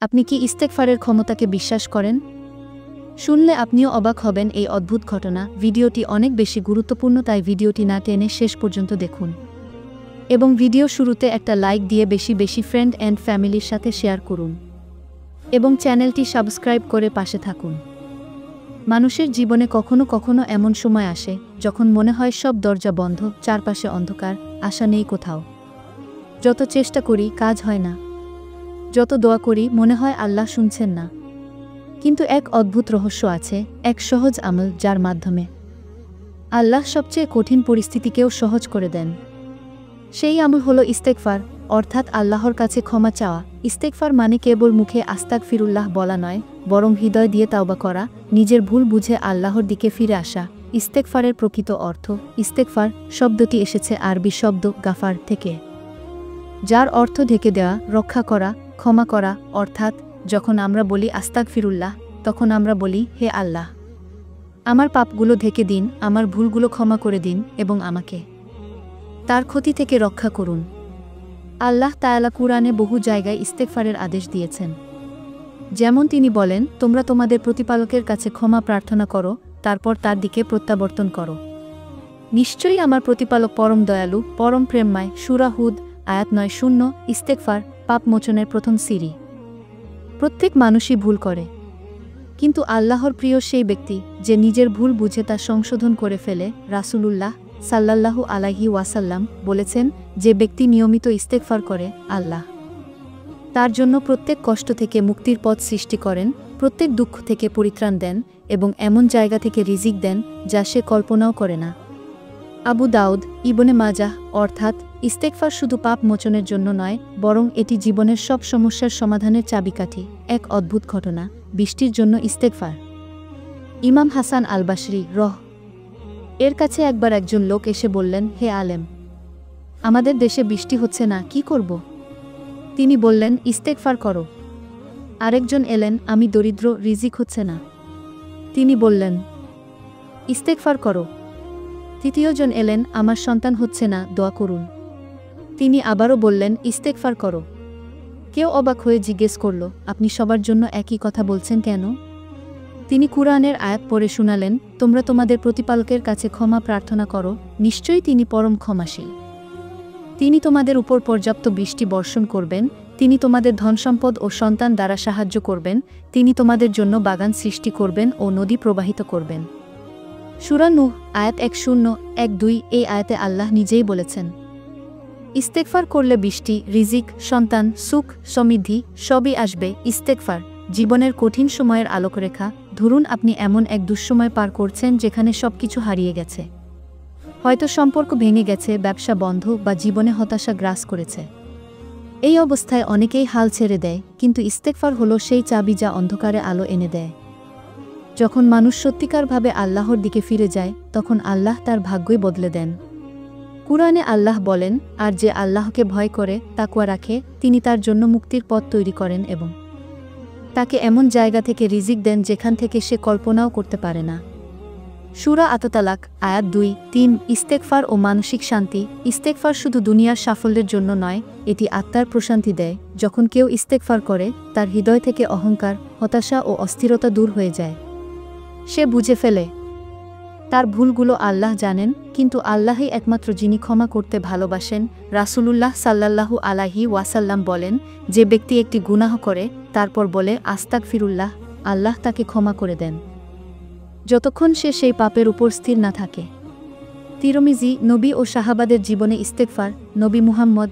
আপনি কি ইস্তেগফারের ক্ষমতাকে বিশ্বাস করেন? শুনলে আপনিও অবাক হবেন এই অদ্ভুত ঘটনা। ভিডিওটি অনেক বেশি গুরুত্বপূর্ণ, তাই ভিডিওটি না টেনে শেষ পর্যন্ত দেখুন। এবং ভিডিও শুরুতে একটা লাইক দিয়ে বেশি বেশি ফ্রেন্ড অ্যান্ড ফ্যামিলির সাথে শেয়ার করুন। এবং চ্যানেলটি সাবস্ক্রাইব করে পাশে থাকুন। মানুষের জীবনে কখনো কখনো এমন সময় আসে যখন মনে হয় সব দরজা বন্ধ, চারপাশে অন্ধকার, আশা নেই কোথাও। যত চেষ্টা করি কাজ হয় না, যত দোয়া করি মনে হয় আল্লাহ শুনছেন না। কিন্তু এক অদ্ভুত রহস্য আছে, এক সহজ আমল যার মাধ্যমে আল্লাহ সবচেয়ে কঠিন পরিস্থিতিকেও সহজ করে দেন। সেই আমল হলো ইস্তেগফার, অর্থাৎ আল্লাহর কাছে ক্ষমা চাওয়া। ইস্তেগফার মানে কেবল মুখে আস্তাগফিরুল্লাহ বলা নয়, বরং হৃদয় দিয়ে তাওবা করা, নিজের ভুল বুঝে আল্লাহর দিকে ফিরে আসা। ইস্তেগফারের প্রকৃত অর্থ। ইস্তেগফার শব্দটি এসেছে আরবি শব্দ গাফার থেকে, যার অর্থ ঢেকে দেওয়া, রক্ষা করা, ক্ষমা করা। অর্থাৎ যখন আমরা বলি আস্তাগফিরুল্লাহ, তখন আমরা বলি, হে আল্লাহ, আমার পাপগুলো ঢেকে দিন, আমার ভুলগুলো ক্ষমা করে দিন এবং আমাকে তার ক্ষতি থেকে রক্ষা করুন। আল্লাহ তাআলা কুরআনে বহু জায়গায় ইস্তেগফারের আদেশ দিয়েছেন। যেমন তিনি বলেন, তোমরা তোমাদের প্রতিপালকের কাছে ক্ষমা প্রার্থনা করো, তারপর তার দিকে প্রত্যাবর্তন করো। নিশ্চয়ই আমার প্রতিপালক পরম দয়ালু, পরম প্রেমময়। সূরা হুদ আয়াত 9। ইস্তেগফার পাপ মোচনের প্রথম সিঁড়ি। প্রত্যেক মানুষই ভুল করে, কিন্তু আল্লাহর প্রিয় সেই ব্যক্তি যে নিজের ভুল বুঝে তা সংশোধন করে ফেলে। রাসূলুল্লাহ সাল্লাল্লাহু আলাইহি ওয়াসাল্লাম বলেছেন, যে ব্যক্তি নিয়মিত ইস্তেগফার করে, আল্লাহ তার জন্য প্রত্যেক কষ্ট থেকে মুক্তির পথ সৃষ্টি করেন, প্রত্যেক দুঃখ থেকে পরিত্রাণ দেন এবং এমন জায়গা থেকে রিজিক দেন যা সে কল্পনাও করে না। আবু দাউদ, ইবনে মাজাহ। অর্থাৎ ইস্তেগফার শুধু পাপ মোচনের জন্য নয়, বরং এটি জীবনের সব সমস্যার সমাধানের চাবিকাঠি। এক অদ্ভুত ঘটনা, বৃষ্টির জন্য ইস্তেগফার। ইমাম হাসান আল বাসরি এর কাছে একবার একজন লোক এসে বললেন, হে আলেম, আমাদের দেশে বৃষ্টি হচ্ছে না, কি করব? তিনি বললেন, ইস্তেগফার করো। আরেকজন এলেন, আমি দরিদ্র, রিজিক হচ্ছে না। তিনি বললেন, ইস্তেগফার করো। তৃতীয়জন এলেন, আমার সন্তান হচ্ছে না, দোয়া করুন। তিনি আবারও বললেন, ইস্তেগফার করো। কেউ অবাক হয়ে জিজ্ঞেস করল, আপনি সবার জন্য একই কথা বলছেন কেন? তিনি কুরআনের আয়াত পড়ে শুনালেন, তোমরা তোমাদের প্রতিপালকের কাছে ক্ষমা প্রার্থনা করো, নিশ্চয়ই তিনি পরম ক্ষমাশীল। তিনি তোমাদের উপর পর্যাপ্ত বৃষ্টি বর্ষণ করবেন, তিনি তোমাদের ধনসম্পদ ও সন্তান দ্বারা সাহায্য করবেন, তিনি তোমাদের জন্য বাগান সৃষ্টি করবেন ও নদী প্রবাহিত করবেন। সূরা নূহ আয়াত 1:0-1:2। এই আয়াতে আল্লাহ নিজেই বলেছেন, ইস্তেগফার করলে বৃষ্টি, রিজিক, সন্তান, সুখ, সমৃদ্ধি সবই আসবে। ইস্তেগফার জীবনের কঠিন সময়ের আলোকরেখা। ধরুন আপনি এমন এক দুঃসময় পার করছেন যেখানে সবকিছু হারিয়ে গেছে, হয়তো সম্পর্ক ভেঙে গেছে, ব্যবসা বন্ধ বা জীবনে হতাশা গ্রাস করেছে। এই অবস্থায় অনেকেই হাল ছেড়ে দেয়, কিন্তু ইস্তেগফার হলো সেই চাবি যা অন্ধকারে আলো এনে দেয়। যখন মানুষ সত্যিকারভাবে আল্লাহর দিকে ফিরে যায়, তখন আল্লাহ তার ভাগ্যই বদলে দেন। কুরআনে আল্লাহ বলেন, আর যে আল্লাহকে ভয় করে, তাকওয়া রাখে, তিনি তার জন্য মুক্তির পথ তৈরি করেন এবং তাকে এমন জায়গা থেকে রিজিক দেন যেখান থেকে সে কল্পনাও করতে পারে না। সূরা আত-তালাক আয়াত 2-3। ইস্তেগফার ও মানসিক শান্তি। ইস্তেগফার শুধু দুনিয়ার সাফল্যের জন্য নয়, এটি আত্মার প্রশান্তি দেয়। যখন কেউ ইস্তেগফার করে, তার হৃদয় থেকে অহংকার, হতাশা ও অস্থিরতা দূর হয়ে যায়। সে বুঝে ফেলে তার ভুলগুলো আল্লাহ জানেন, কিন্তু আল্লাহই একমাত্র যিনি ক্ষমা করতে ভালোবাসেন। রাসূলুল্লাহ সাল্লাল্লাহু আলাইহি ওয়াসাল্লাম বলেন, যে ব্যক্তি একটি গুনাহ করে তারপর বলে আস্তাগফিরুল্লাহ, আল্লাহ তাকে ক্ষমা করে দেন, যতক্ষণ সে সেই পাপের উপর স্থির না থাকে। তিরমিজি। নবী ও সাহাবাদের জীবনে ইস্তেগফার। নবী মুহাম্মদ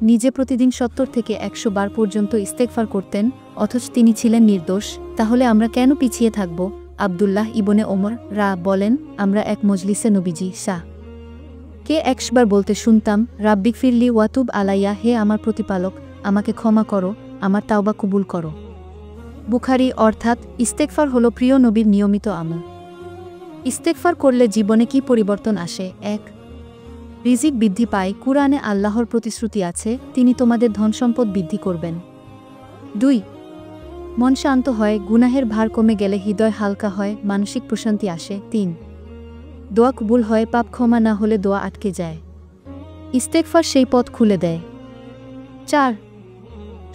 নিজে প্রতিদিন 70 থেকে 100 বার পর্যন্ত ইস্তেগফার করতেন, অথচ তিনি ছিলেন নির্দোষ। তাহলে আমরা কেন পিছিয়ে থাকব? আব্দুল্লাহ ইবনে ওমর বলেন, আমরা এক মজলিসে নবীজি কে 100 বার বলতে শুনতাম, রাব্বিগফিরলি ওয়াতুব আলাইয়া, হে আমার প্রতিপালক, আমাকে ক্ষমা করো, আমার তাওবা কবুল করো। বুখারী। অর্থাৎ ইস্তেগফার হলো প্রিয় নবীর নিয়মিত আমল। ইস্তেগফার করলে জীবনে কি পরিবর্তন আসে? 1. রিজিক বৃদ্ধি পায়। কুরআনে আল্লাহর প্রতিশ্রুতি আছে, তিনি তোমাদের ধনসম্পদ বৃদ্ধি করবেন। 2. মন শান্ত হয়, গুনাহের ভার কমে গেলে হৃদয় হালকা হয়, মানসিক প্রশান্তি আসে। 3. দোয়া কবুল হয়, পাপ ক্ষমা না হলে দোয়া আটকে যায়। ইস্তেগফার সেই পথ খুলে দেয়। 4.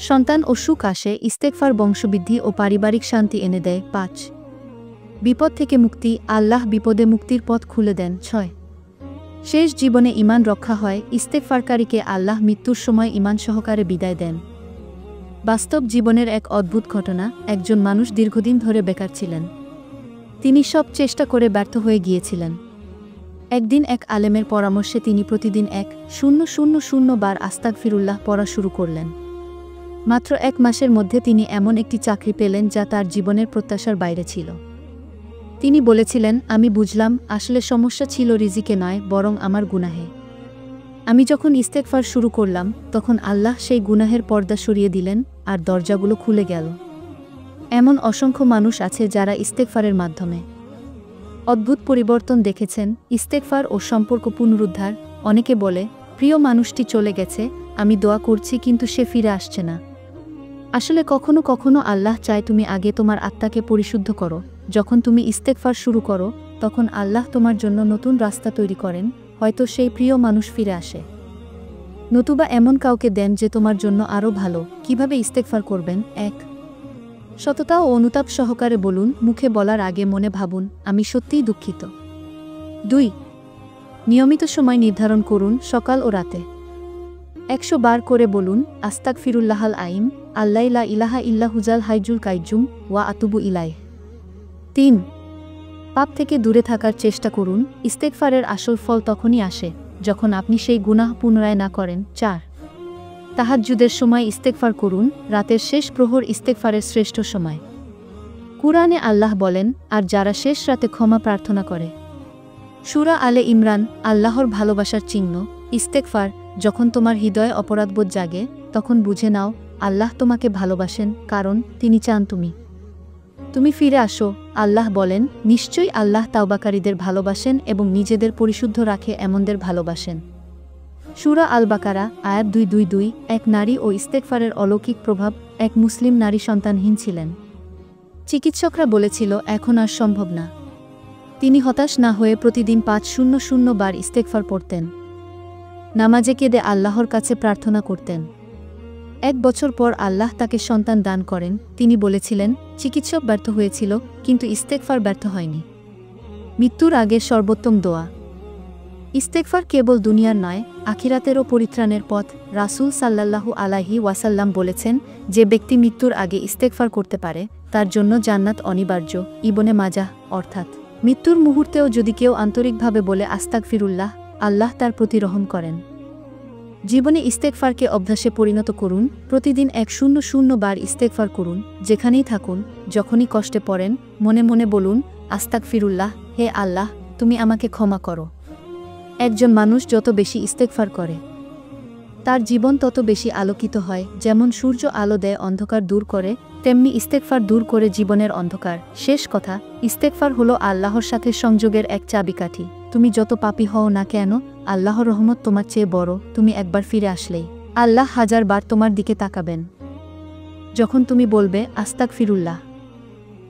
সন্তান ও সুখ আসে। ইস্তেগফার বংশবৃদ্ধি ও পারিবারিক শান্তি এনে দেয়। 5 বিপদ থেকে মুক্তি, আল্লাহ বিপদে মুক্তির পথ খুলে দেন। 6 শেষ জীবনে ঈমান রক্ষা হয়। ইস্তেগফারকারীকে আল্লাহ মৃত্যুর সময় ঈমান সহকারে বিদায় দেন। বাস্তব জীবনের এক অদ্ভুত ঘটনা। একজন মানুষ দীর্ঘদিন ধরে বেকার ছিলেন। তিনি সব চেষ্টা করে ব্যর্থ হয়ে গিয়েছিলেন। একদিন এক আলেমের পরামর্শে তিনি প্রতিদিন 1000 বার আস্তাগফিরুল্লাহ পড়া শুরু করলেন। মাত্র 1 মাসের মধ্যে তিনি এমন একটি চাকরি পেলেন যা তার জীবনের প্রত্যাশার বাইরে ছিল। তিনি বলেছিলেন, আমি বুঝলাম আসলে সমস্যা ছিল রিজিকে নয়, বরং আমার গুনাহে। আমি যখন ইস্তেগফার শুরু করলাম, তখন আল্লাহ সেই গুনাহের পর্দা সরিয়ে দিলেন আর দরজাগুলো খুলে গেল। এমন অসংখ্য মানুষ আছে যারা ইস্তেগফারের মাধ্যমে অদ্ভুত পরিবর্তন দেখেছেন। ইস্তেগফার ও সম্পর্ক পুনরুদ্ধার। অনেকে বলে, প্রিয় মানুষটি চলে গেছে, আমি দোয়া করছি কিন্তু সে ফিরে আসছে না। আসলে কখনো কখনো আল্লাহ চায় তুমি আগে তোমার আত্মাকে পরিশুদ্ধ করো। যখন তুমি ইস্তেগফার শুরু করো, তখন আল্লাহ তোমার জন্য নতুন রাস্তা তৈরি করেন। হয়তো সেই প্রিয় মানুষ ফিরে আসে, নতুবা এমন কাউকে দেন যে তোমার জন্য আরও ভালো। কিভাবে ইস্তেগফার করবেন? 1 সততা ও অনুতাপ সহকারে বলুন, মুখে বলার আগে মনে ভাবুন, আমি সত্যিই দুঃখিত। 2 নিয়মিত সময় নির্ধারণ করুন, সকাল ও রাতে 100 বার করে বলুন, আস্তাগফিরুল্লাহাল আইম, আল্লা লা ইলাহা ইল্লা হুজাল হাইজুল কাইয়ুম ওয়া আতুবু ইলাইহ। 3 পাপ থেকে দূরে থাকার চেষ্টা করুন। ইস্তেগফারের আসল ফল তখনই আসে যখন আপনি সেই গুনাহ পুনরায় না করেন। 4 তাহাজ্জুদের সময় ইস্তেগফার করুন। রাতের শেষ প্রহর ইস্তেগফারের শ্রেষ্ঠ সময়। কুরআনে আল্লাহ বলেন, আর যারা শেষ রাতে ক্ষমা প্রার্থনা করে। সূরা আলে ইমরান। আল্লাহর ভালোবাসার চিহ্ন ইস্তেগফার। যখন তোমার হৃদয়ে অপরাধবোধ জাগে, তখন বুঝে নাও আল্লাহ তোমাকে ভালোবাসেন, কারণ তিনি চান তুমি ফিরে আসো। আল্লাহ বলেন, নিশ্চয়ই আল্লাহ তাওবাকারীদের ভালোবাসেন এবং নিজেদের পরিশুদ্ধ রাখে এমনদের ভালোবাসেন। সূরা আল বাকারা, আয়াত 222। এক নারী ও ইস্তেগফারের অলৌকিক প্রভাব। এক মুসলিম নারী সন্তানহীন ছিলেন। চিকিৎসকরা বলেছিল এখন আর সম্ভব না। তিনি হতাশ না হয়ে প্রতিদিন 500 বার ইস্তেগফার পড়তেন। নামাজে কেঁদে আল্লাহর কাছে প্রার্থনা করতেন। 1 বছর পর আল্লাহ তাকে সন্তান দান করেন। তিনি বলেছিলেন, চিকিৎসক ব্যর্থ হয়েছিল, কিন্তু ইস্তেগফার ব্যর্থ হয়নি। মৃত্যুর আগে সর্বোত্তম দোয়া। ইস্তেগফার কেবল দুনিয়ার নয়, আখিরাতেরও পরিত্রাণের পথ। রাসূল সাল্লাল্লাহু আলাইহি ওয়াসাল্লাম বলেছেন, যে ব্যক্তি মৃত্যুর আগে ইস্তেগফার করতে পারে, তার জন্য জান্নাত অনিবার্য। ইবনে মাজাহ। অর্থাৎ মৃত্যুর মুহূর্তেও যদি কেউ আন্তরিকভাবে বলে আস্তাগফিরুল্লাহ, আল্লাহ তার প্রতি রহম করেন। জীবনে ইস্তেগফারকে অভ্যাসে পরিণত করুন। প্রতিদিন 100 বার ইস্তেগফার করুন। যেখানেই থাকুন, যখনই কষ্টে পড়েন, মনে মনে বলুন, আস্তাগফিরুল্লাহ, হে আল্লাহ, তুমি আমাকে ক্ষমা করো। একজন মানুষ যত বেশি ইস্তেগফার করে, তার জীবন তত বেশি আলোকিত হয়। যেমন সূর্য আলো দেয়, অন্ধকার দূর করে, তেমনি ইস্তেগফার দূর করে জীবনের অন্ধকার। শেষ কথা, ইস্তেগফার হলো আল্লাহর সাথে সংযোগের এক চাবিকাঠি। তুমি যত পাপী হও না কেন, আল্লাহর রহমত তোমার চেয়ে বড়। তুমি একবার ফিরে আসলেই আল্লাহ 1000 বার তোমার দিকে তাকাবেন। যখন তুমি বলবে আস্তাগফিরুল্লাহ,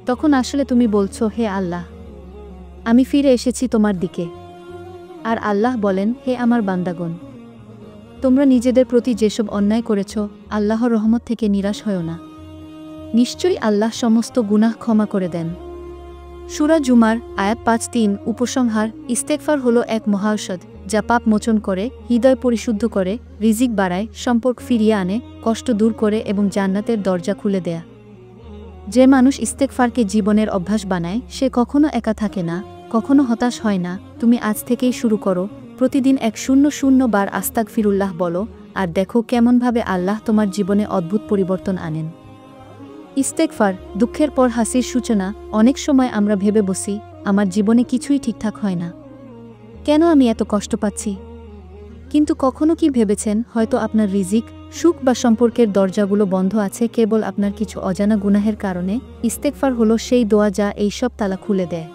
তখন আসলে তুমি বলছো, হে আল্লাহ, আমি ফিরে এসেছি তোমার দিকে। আর আল্লাহ বলেন, হে আমার বান্দাগণ, তোমরা নিজেদের প্রতি যেসব অন্যায় করেছ, আল্লাহর রহমত থেকে নিরাশ হয়ো না। নিশ্চয়ই আল্লাহ সমস্ত গুনাহ ক্ষমা করে দেন। সূরা জুমার, আয়াত 5-3। উপসংহার। ইস্তেগফার হলো এক মহাঔষধ, যা পাপ মোচন করে, হৃদয় পরিশুদ্ধ করে, রিজিক বাড়ায়, সম্পর্ক ফিরিয়ে আনে, কষ্ট দূর করে এবং জান্নাতের দরজা খুলে দেয়া। যে মানুষ ইস্তেগফারকে জীবনের অভ্যাস বানায়, সে কখনো একা থাকে না, কখনো হতাশ হয় না। তুমি আজ থেকেই শুরু করো। প্রতিদিন 100 বার আস্তাগফিরুল্লাহ বলো, আর দেখো কেমনভাবে আল্লাহ তোমার জীবনে অদ্ভুত পরিবর্তন আনেন। ইস্তেগফার, দুঃখের পর হাসির সূচনা। অনেক সময় আমরা ভেবে বসি, আমার জীবনে কিছুই ঠিকঠাক হয় না, কেন আমি এত কষ্ট পাচ্ছি? কিন্তু কখনো কি ভেবেছেন, হয়তো আপনার রিজিক, সুখ বা সম্পর্কের দরজাগুলো বন্ধ আছে কেবল আপনার কিছু অজানা গুনাহের কারণে? ইস্তেগফার হলো সেই দোয়া যা এইসব তালা খুলে দেয়।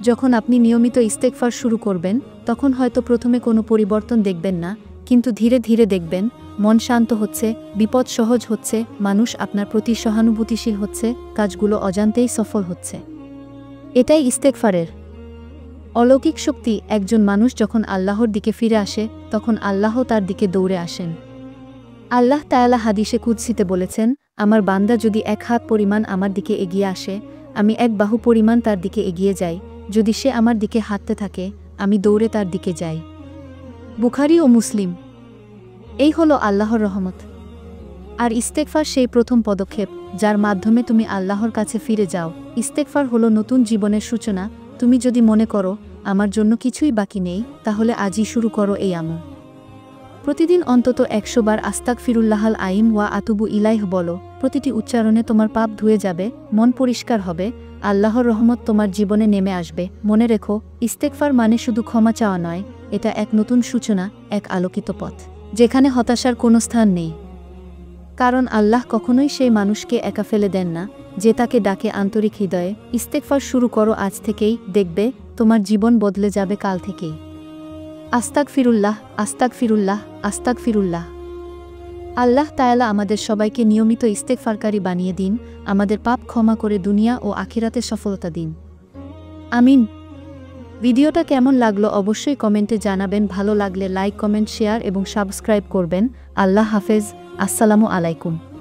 যখন আপনি নিয়মিত ইস্তেগফার শুরু করবেন, তখন হয়তো প্রথমে কোনো পরিবর্তন দেখবেন না, কিন্তু ধীরে ধীরে দেখবেন মন শান্ত হচ্ছে, বিপদ সহজ হচ্ছে, মানুষ আপনার প্রতি সহানুভূতিশীল হচ্ছে, কাজগুলো অজান্তেই সফল হচ্ছে। এটাই ইস্তেগফারের অলৌকিক শক্তি। একজন মানুষ যখন আল্লাহর দিকে ফিরে আসে, তখন আল্লাহ তার দিকে দৌড়ে আসেন। আল্লাহ তাআলা হাদিসে কুদসিতে বলেছেন, আমার বান্দা যদি এক হাত পরিমাণ আমার দিকে এগিয়ে আসে, আমি এক বাহু পরিমাণ তার দিকে এগিয়ে যাই, যদি সে আমার দিকে হাঁটতে থাকে, আমি দৌড়ে তার দিকে যাই। বুখারী ও মুসলিম। এই হলো আল্লাহর রহমত। আর ইস্তেগফার সেই প্রথম পদক্ষেপ, যার মাধ্যমে তুমি আল্লাহর কাছে ফিরে যাও। ইস্তেগফার হলো নতুন জীবনের সূচনা। তুমি যদি মনে করো, আমার জন্য কিছুই বাকি নেই, তাহলে আজই শুরু করো এই আমল। প্রতিদিন অন্তত 100 বার আস্তাগফিরুল্লাহাল আইম ওয়া আতুবু ইলাইহ বলো। প্রতিটি উচ্চারণে তোমার পাপ ধুয়ে যাবে, মন পরিষ্কার হবে, আল্লাহর রহমত তোমার জীবনে নেমে আসবে। মনে রেখো, ইস্তেগফার মানে শুধু ক্ষমা চাওয়া নয়, এটা এক নতুন সূচনা, এক আলোকিত পথ, যেখানে হতাশার কোনো স্থান নেই। কারণ আল্লাহ কখনোই সেই মানুষকে একা ফেলে দেন না, যে তাকে ডাকে আন্তরিক হৃদয়ে। ইস্তেগফার শুরু করো আজ থেকেই, দেখবে তোমার জীবন বদলে যাবে কাল থেকেই। আস্তাগফিরুল্লাহ, আস্তাগফিরুল্লাহ, আস্তাগফিরুল্লাহ। আল্লাহ তাআলা আমাদের সবাইকে নিয়মিত ইস্তেগফারকারী বানিয়ে দিন, আমাদের পাপ ক্ষমা করে দুনিয়া ও আখিরাতে সফলতা দিন। আমিন। ভিডিওটা কেমন লাগলো অবশ্যই কমেন্টে জানাবেন। ভালো লাগলে লাইক, কমেন্ট, শেয়ার এবং সাবস্ক্রাইব করবেন। আল্লাহ হাফেজ। আসসালামু আলাইকুম।